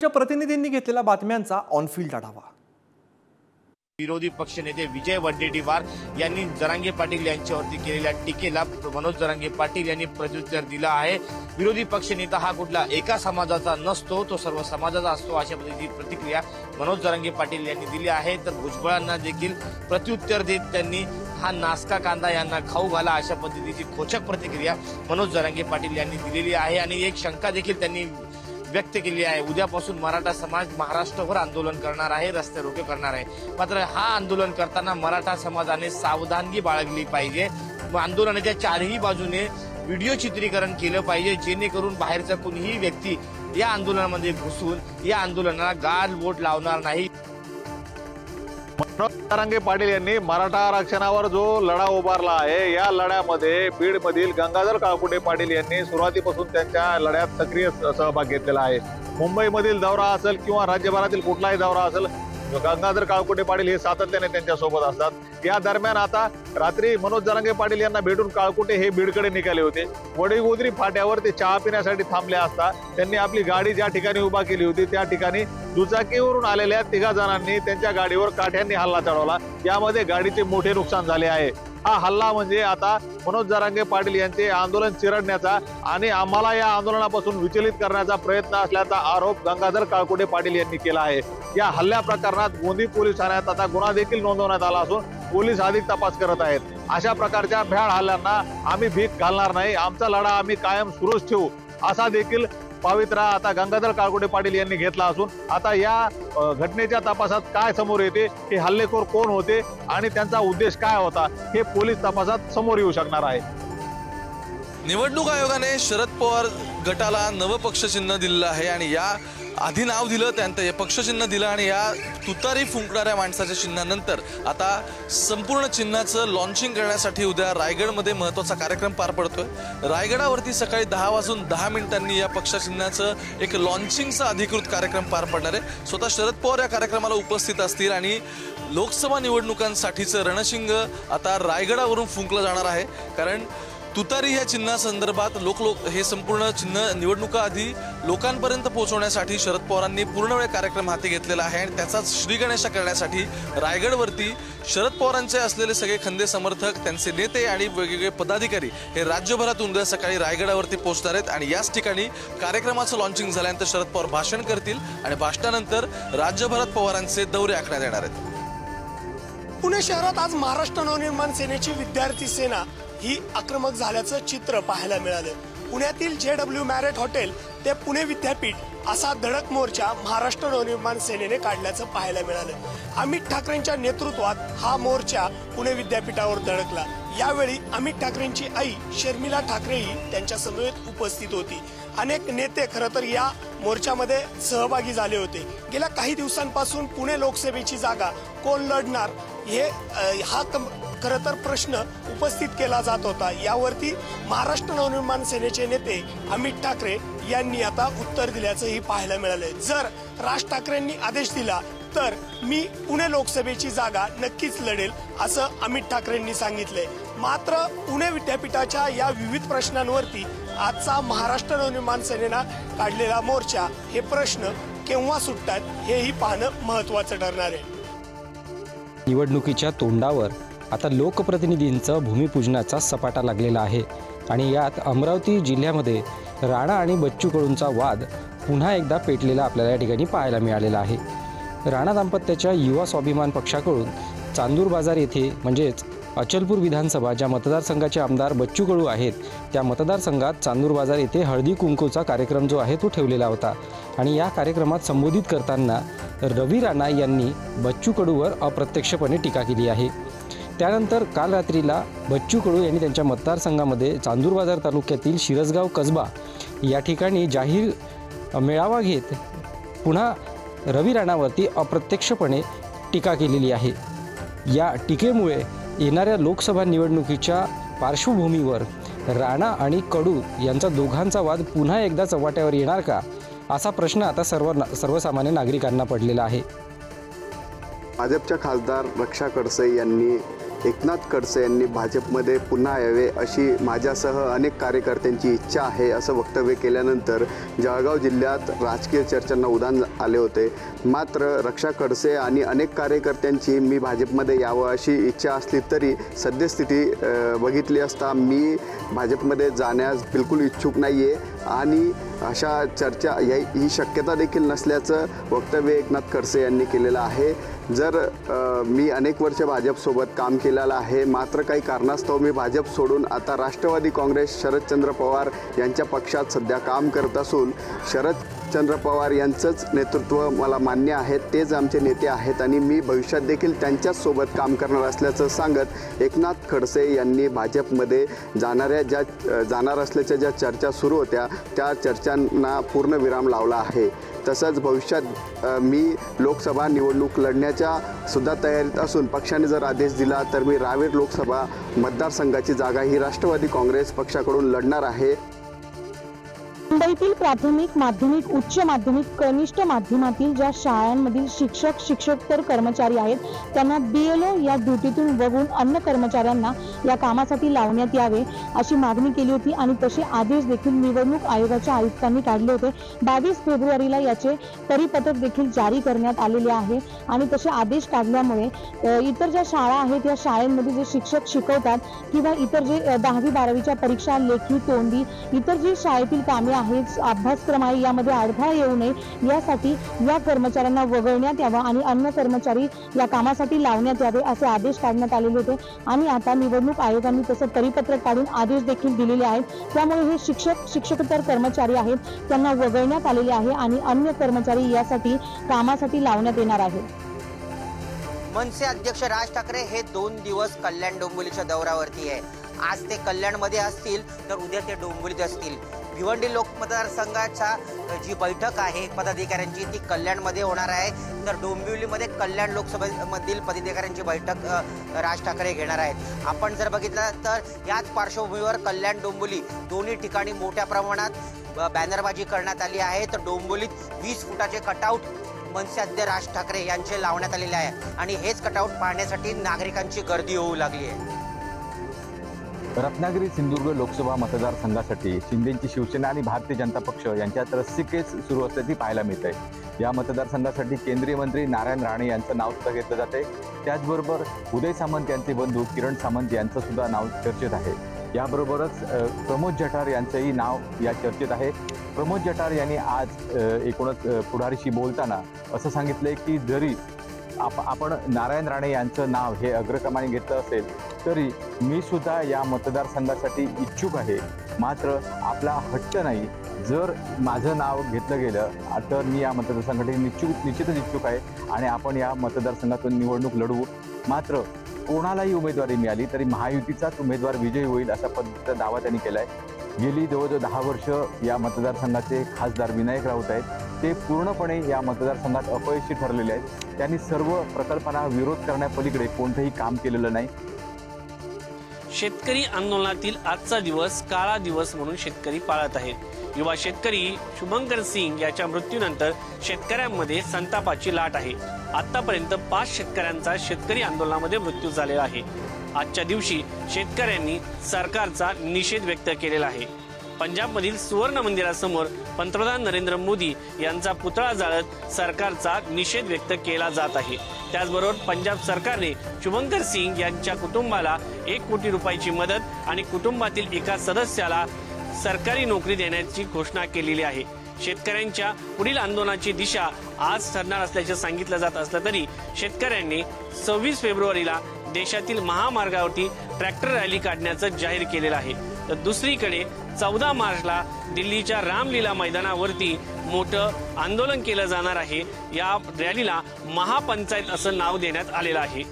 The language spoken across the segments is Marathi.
प्रतिनिधींनी घेतलेल्या बातम्यांचा ऑनफील्ड आढावा। विरोधी पक्षनेते विजय वडेट्टीवार यांनी जरांगे पाटील यांच्यावरती केलेल्या टीकेला मनोज जरांगे पाटील यांनी प्रत्युत्तर दिलं आहे। विरोधी पक्षनेता हा कुठला एका समाजाचा नसतो, तो सर्व समाजाचा असतो, अशा पद्धतीची प्रतिक्रिया मनोज जरांगे पाटील यांनी दिली आहे। तर भुजबळांना देखील प्रत्युत्तर देत त्यांनी हा नासका कांदा यांना खाऊ घाला अशा पद्धतीची खोचक प्रतिक्रिया मनोज जरांगे पाटील यांनी दिलेली आहे। आणि एक शंका देखील त्यांनी व्यक्त केली आहे, उद्यापासून मराठा समाज महाराष्ट्रभर आंदोलन करणार आहे, रस्ते रोके करणार आहे। मात्र हा आंदोलन करताना मराठा समाजाने सावधानगी बाळगली पाहिजे। आंदोलनाच्या चारही बाजूने व्हिडिओ चित्रीकरण केलं पाहिजे, जेणेकरून बाहेरचा कोणीही व्यक्ती या आंदोलनामध्ये घुसून या आंदोलनाला गालबोट लावणार नाही। मनोज जरांगे पाटील यांनी मराठा आरक्षणावर जो लढा उभारला आहे, या लढ्यामध्ये बीड मधील गंगाधर काळकुटे पाटील यांनी सुरुवातीपासून त्यांच्या लढ्यात सक्रिय सहभाग घेतलेला आहे। मुंबईमधील दौरा असेल किंवा राज्यभरातील कुठलाही दौरा असेल, गंगाधर काळकुटे पाटील हे सातत्याने त्यांच्या सोबत असतात। या दरम्यान आता रात्री मनोज जरांगे पाटील यांना भेटून काळकुटे हे बीडकडे निघाले होते। वडीगोद्री फाट्यावर ते चहा पिण्यासाठी थांबले असता त्यांनी आपली गाडी ज्या ठिकाणी उभा केली होती त्या ठिकाणी दुचाकीवरून आलेल्या 3 जणांनी त्यांच्या गाडीवर काठ्यांनी हल्ला चढवला। यामध्ये गाडीचे मोठे नुकसान झाले आहे। हा हल्ला म्हणजे आता मनोज जरांगे पाटील यांचे आंदोलन चिरडण्याचा आणि आम्हाला या आंदोलनापासून विचलित करण्याचा प्रयत्न असल्याचा आरोप गंगाधर काळकुटे पाटील यांनी केला आहे। या हल्ल्या प्रकरणात गोंदी पोलीस ठाण्यात आता गुन्हा देखील नोंदवण्यात आला असून पोलीस अधिक तपास करत आहेत। अशा प्रकारच्या भ्याड हल्ल्यांना आम्ही भीक घालणार नाही, आमचा लढा आम्ही कायम सुरूच ठेवू, असा देखील पवित्रा आता गंगाधर काळकुटे पाटील यांनी घेतला असून आता या घटनेच्या तपासात काय समोर येते, हे हल्लेखोर कोण होते आणि त्यांचा उद्देश काय होता, हे पोलीस तपासात समोर येऊ शकणार आहे। निवडणूक आयोगाने शरद पवार गटाला नवं पक्षचिन्ह दिलेलं आहे आणि या आधी नाव दिलं, त्यानंतर हे पक्षचिन्ह दिलं आणि या तुतारी फुंकणाऱ्या माणसाच्या चिन्हानंतर आता संपूर्ण चिन्हाचं लॉन्चिंग करण्यासाठी उद्या रायगडमध्ये महत्त्वाचा कार्यक्रम पार पडतोय। रायगडावरती सकाळी 10:10 या पक्षचिन्हाचं एक लॉन्चिंगचा अधिकृत कार्यक्रम पार पडणार आहे। स्वतः शरद पवार या कार्यक्रमाला उपस्थित असतील आणि लोकसभा निवडणुकांसाठीचं रणशिंग आता रायगडावरून फुंकलं जाणार आहे। कारण तुतारी या चिन्हासंदर्भात लोक हे संपूर्ण चिन्ह निवडणुका आधी लोकांपर्यंत पोहोचवण्यासाठी शरद पवारांनी पूर्णवेळ कार्यक्रम हाती घेतलेला आहे आणि त्याचाच श्रीगणेशा करण्यासाठी रायगडवरती शरद पवारांचे असलेले सगळे खंदे समर्थक, त्यांचे नेते आणि वेगवेगळे पदाधिकारी हे राज्यभरातून उद्या सकाळी रायगडावरती पोहोचणार आहेत आणि याच ठिकाणी कार्यक्रमाचं लॉन्चिंग झाल्यानंतर शरद पवार भाषण करतील आणि भाषणानंतर राज्यभरात पवारांचे दौरे आखण्यात येणार आहेत। पुणे शहरात आज महाराष्ट्र नवनिर्माण सेनेची विद्यार्थी सेना ही आक्रमक झाल्याचं चित्र पाहायला मिळालं। पुण्यातील JW मॅरियट हॉटेल ते पुणे विद्यापीठ असा धडक मोर्चा महाराष्ट्र नवनिर्माण सेनेने काढल्याचं पाहायला मिळालं। अमित ठाकरेंच्या नेतृत्वात हा मोर्चा पुणे विद्यापीठावर धडकला। यावेळी अमित ठाकरेंची आई शर्मिला ठाकरेही त्यांच्या समवेत उपस्थित होती। अनेक नेते खरं तर या मोर्चामध्ये सहभागी झाले होते। गेल्या काही दिवसांपासून पुणे लोकसभेची जागा कोण लढणार हा खरं तर प्रश्न उपस्थित केला जात होता। यावरती महाराष्ट्र नवनिर्माण सेनेचे नेते अमित ठाकरे यांनी आता उत्तर दिल्याचंही पाहायला मिळालंय। जर राज ठाकरेंनी आदेश दिला तर मी पुणे लोकसभेची जागा नक्कीच लढेल, असं अमित ठाकरेंनी सांगितलंय। मात्र पुणे विद्यापीठाच्या या विविध प्रश्नांवरती आजचा महाराष्ट्र नवनिर्माण सेनेनं काढलेला मोर्चा हे प्रश्न केव्हा सुटतात हेही पाहणं महत्त्वाचं ठरणार आहे। निवडणुकीच्या तोंडावर आता लोकप्रतिनिधींचं भूमिपूजनाचा सपाटा लागलेला आहे आणि यात अमरावती जिल्ह्यामध्ये राणा आणि बच्चू कडूंचा वाद पुन्हा एकदा पेटलेला आपल्याला या ठिकाणी पाहायला मिळालेला आहे। राणा दाम्पत्याच्या युवा स्वाभिमान पक्षाकडून चांदूर बाजार येथे म्हणजेच अचलपूर विधानसभा ज्या मतदारसंघाचे आमदार बच्चू कडू आहेत, त्या मतदारसंघात चांदूर बाजार येथे हळदी कुंकूचा कार्यक्रम जो आहे तो ठेवलेला होता आणि या कार्यक्रमात संबोधित करताना रवी राणा यांनी बच्चू कडूवर अप्रत्यक्षपणे टीका केली आहे। त्यानंतर काल रात्रीला बच्चू कडू यांनी त्यांच्या मतदारसंघामध्ये चांदूर बाजार तालुक्यातील शिरसगाव कसबा या ठिकाणी जाहीर मेळावा घेत पुन्हा रवी राणावरती अप्रत्यक्षपणे टीका केलेली आहे। या टीकेमुळे येणाऱ्या लोकसभा निवडणुकीच्या पार्श्वभूमीवर राणा आणि कडू यांचा दोघांचा वाद पुन्हा एकदा चव्हाट्यावर येणार का, असा प्रश्न आता सर्वसामान्य नागरिकांना पडलेला आहे। भाजपच्या खासदार रक्षा खडसे यांनी एकनाथ खडसे यांनी भाजपमध्ये पुन्हा यावे अशी माझ्यासह अनेक कार्यकर्त्यांची इच्छा आहे असं वक्तव्य केल्यानंतर जळगाव जिल्ह्यात राजकीय चर्चांना उधाण आले होते। मात्र रक्षा खडसे आणि अनेक कार्यकर्त्यांची मी भाजपमध्ये यावं अशी इच्छा असली तरी सद्यस्थिती बघितली असता मी भाजपमध्ये जाण्यास बिलकुल इच्छुक नाही आहे आणि अशा चर्चा ही शक्यता देखील नसल्याचं वक्तव्य एकनाथ खडसे यांनी केलेलं आहे। जर मी अनेक वर्ष भाजपसोबत काम केलेलं आहे, मात्र काही कारणास्तव मी भाजप सोडून आता राष्ट्रवादी काँग्रेस शरदचंद्र पवार यांच्या पक्षात सध्या काम करत असून शरदचंद्र पवार यांचंच नेतृत्व मला मान्य आहे, तेच आमचे नेते आहेत आणि मी भविष्यात देखील त्यांच्याच सोबत काम करणार असल्याचं सांगत एकनाथ खडसे यांनी भाजपमध्ये जाणार असल्याच्या ज्या चर्चा सुरू होत्या त्या चर्चांना पूर्णविराम लावला आहे। तसंच भविष्यात मी लोकसभा निवडणूक लढण्याच्या सुद्धा तयारीत असून पक्षाने जर आदेश दिला तर मी रावेर लोकसभा मतदारसंघाची जागा ही राष्ट्रवादी काँग्रेस पक्षाकडून लढणार आहे। मुंबईतील प्राथमिक, माध्यमिक, उच्च माध्यमिक, कनिष्ठ माध्यमातील ज्या शाळांमधील शिक्षक, शिक्षकेतर कर्मचारी आहेत त्यांना BLO या ड्युटीतून वगळून अन्य कर्मचाऱ्यांना या कामासाठी लावण्यात यावे अशी मागणी केली होती आणि तसे आदेश देखील निवडणूक आयोगाच्या आयुक्तांनी काढले होते। 22 फेब्रुवारीला याचे परिपत्रक देखील जारी करण्यात आलेले आहे आणि तसे आदेश काढल्यामुळे इतर ज्या शाळा आहेत या शाळेमध्ये जे शिक्षक शिकवतात किंवा इतर जे 10वी 12वीच्या परीक्षा, लेखी, तोंडी, इतर जी शाळेतील कामे आहेत, अभ्यासक्रम आहे, यामध्ये अडथळा येऊ नये यासाठी या कर्मचाऱ्यांना वगळण्यात यावा आणि अन्य कर्मचारी या कामासाठी लावण्यात यावे असे आदेश काढण्यात आलेले होते आणि आता निवडणूक आयोगाने तसं परिपत्रक काढून आदेश देखील दिलेले आहेत। त्यामुळे हे शिक्षक, शिक्षकेतर कर्मचारी आहेत त्यांना वगळण्यात आलेले आहे आणि अन्य कर्मचारी यासाठी कामासाठी लावण्यात येणार आहेत। मनसे अध्यक्ष राज ठाकरे हे 2 दिवस कल्याण डोंबिवलीच्या दौऱ्यावरती आहे। आज ते कल्याणमध्ये असतील तर उद्या ते डोंबिवलीत असतील। भिवंडी लोकमतदारसंघाच्या जी बैठक आहे पदाधिकाऱ्यांची ती कल्याणमध्ये होणार आहे, तर डोंबिवलीमध्ये कल्याण लोकसभेमधील पदाधिकाऱ्यांची बैठक राज ठाकरे घेणार आहेत। आपण जर बघितलं तर याच पार्श्वभूमीवर कल्याण डोंबिवली दोन्ही ठिकाणी मोठ्या प्रमाणात बॅनरबाजी करण्यात आली आहे। तर डोंबिवलीत 20 फुटाचे कटआउट मनसे अध्यक्ष राज ठाकरे यांचे लावण्यात आलेले आहे आणि हेच कटआउट पाहण्यासाठी नागरिकांची गर्दी होऊ लागली आहे। रत्नागिरी सिंधुदुर्ग लोकसभा मतदारसंघासाठी शिंदेची शिवसेना आणि भारतीय जनता पक्ष यांच्यात रस्सीखेच सुरू असल्याचे पाहायला मिळत आहे। या मतदारसंघासाठी केंद्रीय मंत्री नारायण राणे यांचं नाव सुद्धा घेतलं जाते। त्याचबरोबर उदय सामंत यांचे बंधू किरण सामंत यांचं सुद्धा नाव चर्चेत आहे। याबरोबरच प्रमोद जठार यांचंही नाव या चर्चेत आहे। प्रमोद जठार यांनी आज एकूणच पुढारीशी बोलताना असं सांगितलंय की जरी आपण नारायण राणे यांचं नाव हे अग्रक्रमाने घेतलं असेल तरी मी सुद्धा या मतदारसंघासाठी इच्छुक आहे, मात्र आपला हट्ट नाही। जर माझं नाव घेतलं गेलं तर मी या मतदारसंघासाठी निश्चितच इच्छुक आहे आणि आपण या मतदारसंघातून निवडणूक लढवू। मात्र कोणालाही उमेदवारी मिळाली तरी महायुतीचाच उमेदवार विजयी होईल अशा पद्धतीचा दावा त्यांनी केला आहे। गेली जवळजवळ 10 वर्ष या मतदारसंघाचे खासदार विनायक राऊत आहेत, ते पूर्णपणे या मतदारसंघात अपयशी ठरलेले आहेत। त्यांनी सर्व प्रकल्पांना विरोध करण्यापलीकडे कोणतंही काम केलेलं नाही। शेतकरी आंदोलनातील आजचा दिवस काळा दिवस म्हणून शेतकरी पाळत आहेत। युवा शेतकरी शुभंकर सिंग याच्या मृत्यूनंतर शेतकऱ्यांमध्ये संतापाची लाट आहे। आतापर्यंत 5 शेतकऱ्यांचा शेतकरी आंदोलनामध्ये मृत्यू झालेला आहे। आजच्या दिवशी शेतकऱ्यांनी सरकारचा निषेध व्यक्त केलेला आहे। पंजाबमधील सुवर्ण मंदिरासमोर पंतप्रधान नरेंद्र मोदी यांचा पुतळा जाळत सरकारचा निषेध व्यक्त केला जात आहे। त्याचबरोबर पंजाब सरकारने शुभंकर सिंग यांच्या कुटुंबाला 1 कोटी रुपयाची मदत आणि कुटुंबातील एका सदस्याला सरकारी नोकरी देण्याची घोषणा केलेली आहे। शेतकऱ्यांच्या पुढील आंदोलनाची दिशा आज ठरणार असल्याचे सांगितलं जात असलं तरी शेतकऱ्यांनी 26 फेब्रुवारीला देशातील महामार्गावरती ट्रॅक्टर रॅली काढण्याचं जाहीर केलेलं आहे। तर दुसरीकडे 14 मार्चला दिल्लीच्या रामलीला मैदानावरती मोठं आंदोलन केलं जाणार आहे। या रॅलीला महापंचायत असं नाव देण्यात आलेलं आहे।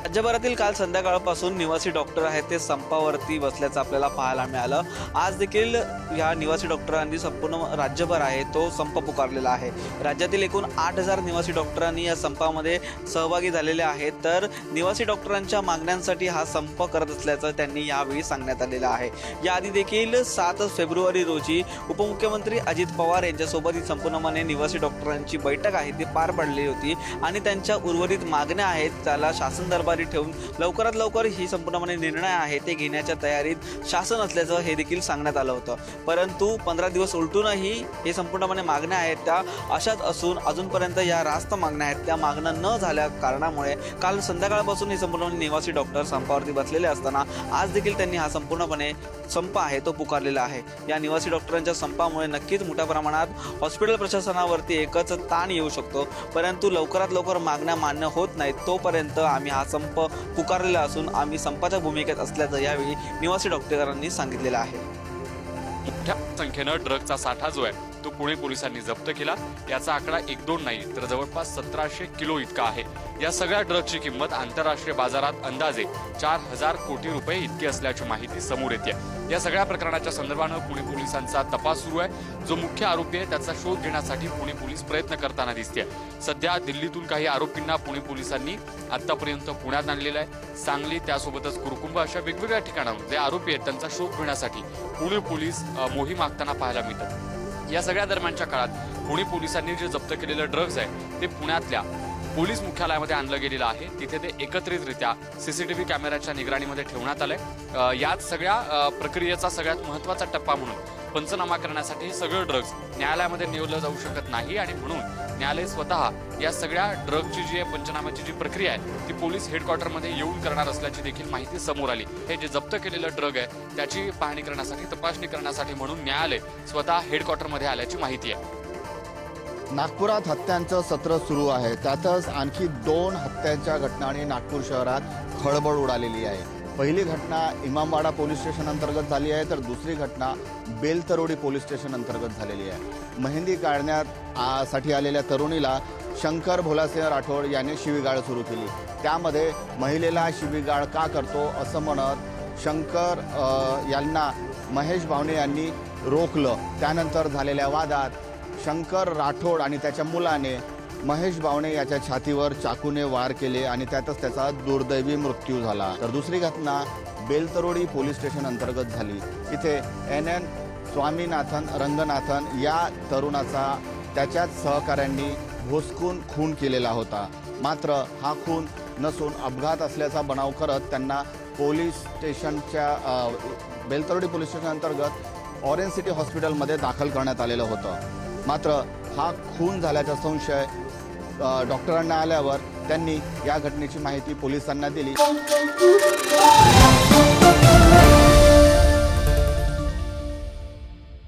राज्यभरातील काल संध्याकाळपासून निवासी डॉक्टर आहेत ते संपावरती बसल्याचं आपल्याला पाहायला मिळालं। आज देखील या निवासी डॉक्टरांनी संपूर्ण राज्यभर आहे तो संप पुकारलेला आहे। राज्यातील एकूण 8000 निवासी डॉक्टरांनी या संपामध्ये सहभागी झालेले आहेत। तर निवासी डॉक्टरांच्या मागण्यांसाठी हा संप करत असल्याचं त्यांनी यावेळी सांगण्यात आलेलं आहे। याआधी देखील 7 फेब्रुवारी रोजी उपमुख्यमंत्री अजित पवार यांच्यासोबत ही संपूर्णपणे निवासी डॉक्टरांची बैठक आहे ती पार पडली होती आणि त्यांच्या उर्वरित मागण्या आहेत त्याला शासन दरबारी संपारी ठेवून लवकरात लवकर ही संपूर्णपणे निर्णय आहे ते घेण्याच्या तयारीत शासन असल्याचं हे देखील सांगण्यात आलं होतं. परंतु 15 दिवस उलटूनही हे संपूर्णपणे मागण्या आहेत त्या अशाच असून अजूनपर्यंत या रास्त मागण्या आहेत त्या मागण्या न झाल्या कारणामुळे काल संध्याकाळपासून हे संपूर्णपणे निवासी डॉक्टर संपावरती बसलेले असताना आज देखील त्यांनी हा संपूर्णपणे संप आहे तो पुकारलेला आहे. या निवासी डॉक्टरांच्या संपामुळे नक्कीच मोठ्या प्रमाणात हॉस्पिटल प्रशासनावरती एकच ताण येऊ शकतो. परंतु लवकरात लवकर मागण्या मान्य होत नाहीत तोपर्यंत आम्ही हा संप पुकारलेला असून आम्ही संपाच्या भूमिकेत असल्याचं यावेळी निवासी डॉक्टरांनी सांगितलेलं आहे. मोठ्या संख्येनं ड्रगचा साठा जो आहे तो पुणे पोलिसांनी जप्त केला. याचा आकडा 1-2 नाही तर जवळपास 1700 किलो इतका आहे. या सगळ्या ड्रगची किंमत आंतरराष्ट्रीय बाजारात अंदाजे 4000 कोटी रुपये इतकी असल्याची माहिती समोर येते. या सगळ्या प्रकरणाच्या संदर्भानं पुणे पोलिसांचा तपास सुरू आहे. जो मुख्य आरोपी आहे त्याचा शोध घेण्यासाठी पुणे पोलीस प्रयत्न करताना दिसते. सध्या दिल्लीतून काही आरोपींना पुणे पोलिसांनी आतापर्यंत पुण्यात आणलेलं आहे. सांगली त्यासोबतच कुरकुंभ अशा वेगवेगळ्या ठिकाणाहून जे आरोपी आहेत त्यांचा शोध घेण्यासाठी पुणे पोलीस मोहीम आखताना पाहायला मिळतात. या सगळ्या दरम्यानच्या काळात पुणे पोलिसांनी जे जप्त केलेलं ड्रग्ज आहे ते पुण्यातल्या पोलीस मुख्यालयामध्ये आणलं गेलेलं आहे. तिथे ते एकत्रितरित्या सीसीटीव्ही कॅमेऱ्याच्या निगराणीमध्ये ठेवण्यात आलंय. यात सगळ्या प्रक्रियेचा सगळ्यात महत्त्वाचा टप्पा म्हणून पंचनामा करण्यासाठी हे सगळं ड्रग्ज न्यायालयामध्ये नेवलं जाऊ शकत नाही आणि म्हणून न्यायालय स्वतः या सगळ्या ड्रगची जी पंचनाम्याची जी प्रक्रिया आहे ती पोलीस हेडक्वार्टरमध्ये येऊन करणार असल्याची देखील माहिती समोर आली. हे जे जप्त केलेलं ड्रग आहे त्याची पाहणी करण्यासाठी तपासणी करण्यासाठी म्हणून न्यायालय स्वतः हेडक्वार्टरमध्ये आल्याची माहिती आहे. नागपुरात हत्यांचं सत्र सुरू आहे. त्यातच आणखी 2 हत्यांच्या घटनांनी नागपूर शहरात खळबळ उडालेली आहे. पहिली घटना इमामवाडा पोलीस स्टेशन अंतर्गत झाली आहे तर दुसरी घटना बेलतरोडी पोलीस स्टेशन अंतर्गत झालेली आहे. मेहंदी काढण्यासाठी आलेल्या तरुणीला शंकर भोलासिंह राठोड यांनी शिवीगाळ सुरू केली. त्यामध्ये महिलेला शिवीगाळ का करतो असं म्हणत शंकर यांना महेश बावणे यांनी रोखलं. त्यानंतर झालेल्या वादात शंकर राठोड आणि त्याच्या मुलाने महेश बावणे याच्या छातीवर चाकूने वार केले आणि त्यातच त्याचा दुर्दैवी मृत्यू झाला. तर दुसरी घटना बेलतरोडी पोलीस स्टेशन अंतर्गत झाली. इथे NN स्वामीनाथन रंगनाथन या तरुणाचा त्याच्याच सहकाऱ्यांनी भोसकून खून केलेला होता. मात्र हा खून नसून अपघात असल्याचा बनाव करत त्यांना पोलीस स्टेशनच्या बेलतरोडी पोलीस स्टेशन अंतर्गत ऑरेंज सिटी हॉस्पिटलमध्ये दाखल करण्यात आलेलं होतं. मात्र हा खून झाल्याचा संशय डॉक्टरांना आल्यावर त्यांनी या घटनेची माहिती पोलिसांना दिली.